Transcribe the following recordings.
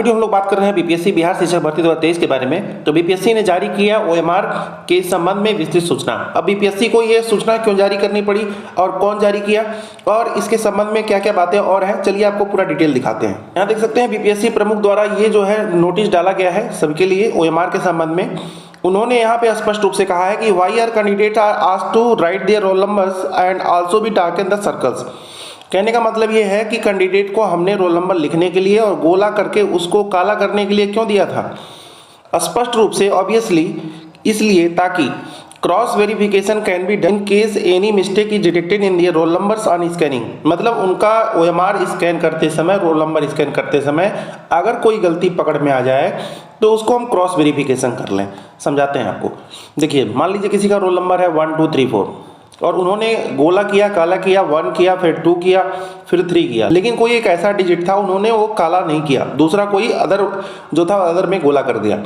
Video हम लोग बात कर रहे हैं बीपीएससी बिहार शिक्षक भर्ती 2023 के बारे में। तो बीपीएससी ने जारी किया ओएमआर के संबंध में विस्तृत सूचना। अब बीपीएससी को यह सूचना क्यों जारी करनी पड़ी और कौन जारी किया और इसके संबंध में क्या क्या बातें और हैं, चलिए आपको पूरा डिटेल दिखाते हैं। यहाँ देख सकते हैं बीपीएससी प्रमुख द्वारा ये जो है नोटिस डाला गया है सबके लिए ओएमआर के संबंध में। उन्होंने यहाँ पे स्पष्ट रूप से कहा है कि why are candidate are asked to write their roll numbers and also be darken the circles. कहने का मतलब ये है कि कैंडिडेट को हमने रोल नंबर लिखने के लिए और गोला करके उसको काला करने के लिए क्यों दिया था, स्पष्ट रूप से ऑब्वियसली इसलिए ताकि cross verification can be done case any mistake is detected in their roll numbers on scanning. मतलब उनका ओएमआर स्कैन करते समय, रोल नंबर स्कैन करते समय अगर कोई गलती पकड़ में आ जाए तो उसको हम क्रॉस वेरिफिकेशन कर लें। समझाते हैं आपको। देखिए, मान लीजिए किसी का रोल नंबर है 1 2 3 4 और उन्होंने गोला किया, काला किया, 1 किया, फिर 2 किया, फिर 3 किया, लेकिन कोई एक ऐसा डिजिट था उन्होंने वो काला नहीं किया, दूसरा कोई अदर जो था अदर में गोला कर दिया,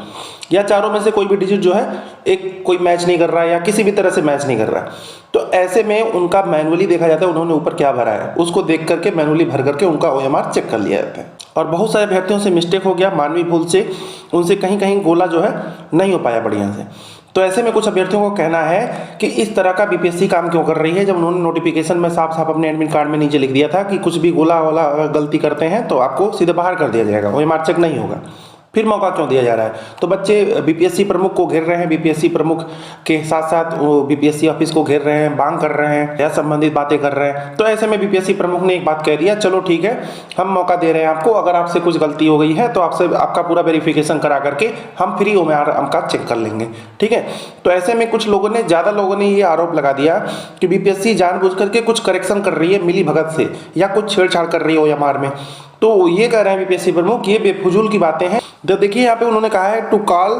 या चारों में से कोई भी डिजिट जो है एक कोई मैच नहीं कर रहा है या किसी भी तरह से मैच नहीं कर रहा है, तो ऐसे में उनका मैनुअली देखा जाता है उन्होंने ऊपर क्या भरा है उसको देख करके मैनुअली भर करके उनका ओएमआर चेक कर लिया जाता है। और बहुत सारे अभ्यर्थियों से मिस्टेक हो गया, मानवीय भूल से उनसे कहीं कहीं गोला जो है नहीं हो पाया बढ़िया से। तो ऐसे में कुछ अभ्यर्थियों को कहना है कि इस तरह का बीपीएससी काम क्यों कर रही है, जब उन्होंने नोटिफिकेशन में साफ साफ अपने एडमिट कार्ड में नीचे लिख दिया था कि कुछ भी गोला वाला अगर गलती करते हैं तो आपको सीधे बाहर कर दिया जाएगा, ओएमआर चेक नहीं होगा। फिर मौका क्यों दिया जा रहा है? तो बच्चे बीपीएससी प्रमुख को घेर रहे हैं, बीपीएससी प्रमुख के साथ साथ वो बीपीएससी ऑफिस को घेर रहे हैं, मांग कर रहे हैं या संबंधित बातें कर रहे हैं। तो ऐसे में बीपीएससी प्रमुख ने एक बात कह दिया, चलो ठीक है, हम मौका दे रहे हैं आपको, अगर आपसे कुछ गलती हो गई है तो आपसे आपका पूरा वेरिफिकेशन करा करके हम फ्री ओएमआर आपका चेक कर लेंगे, ठीक है। तो ऐसे में कुछ लोगों ने, ज़्यादा लोगों ने ये आरोप लगा दिया कि बीपीएससी जानबूझ करके कुछ करेक्शन कर रही है मिली भगत से या कुछ छेड़छाड़ कर रही है ओएमआर में। तो ये कह रहे हैं बीपीएससी प्रमुख, ये बेफजूल की बातें हैं। तो देखिए यहाँ पे उन्होंने कहा है to call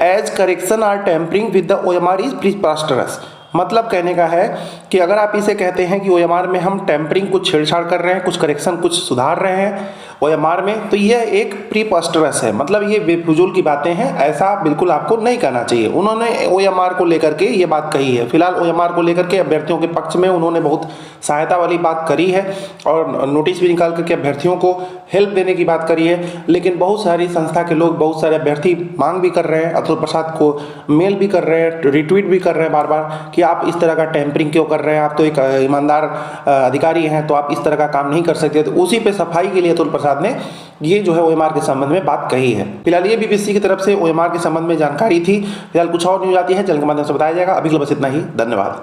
as correction or tampering with the OMR is preposterous. मतलब कहने का है कि अगर आप इसे कहते हैं कि ओएमआर में हम टेम्परिंग, कुछ छेड़छाड़ कर रहे हैं, कुछ करेक्शन, कुछ सुधार रहे हैं ओएमआर में, तो यह एक प्रीपोस्टरस है, मतलब ये बेफजूल की बातें हैं, ऐसा बिल्कुल आपको नहीं कहना चाहिए। उन्होंने ओएमआर को लेकर के ये बात कही है। फिलहाल ओएमआर को लेकर के अभ्यर्थियों के पक्ष में उन्होंने बहुत सहायता वाली बात करी है और नोटिस भी निकाल करके अभ्यर्थियों को हेल्प देने की बात करी है। लेकिन बहुत सारी संस्था के लोग, बहुत सारे अभ्यर्थी मांग भी कर रहे हैं, अतुल प्रसाद को मेल भी कर रहे हैं, रिट्वीट भी कर रहे हैं बार बार कि आप इस तरह का टेम्परिंग क्यों कर रहे हैं, आप तो एक ईमानदार अधिकारी हैं, तो आप इस तरह का काम नहीं कर सकते। तो उसी पे सफाई के लिए अतुल प्रसाद ने ये जो है ओएमआर के संबंध में बात कही है। फिलहाल ये बीपीएससी की तरफ से ओएमआर के संबंध में जानकारी थी। फिलहाल कुछ और न्यूज आती है चैनल के माध्यम से बताया जाएगा। अभी के लिए बस इतना ही, धन्यवाद।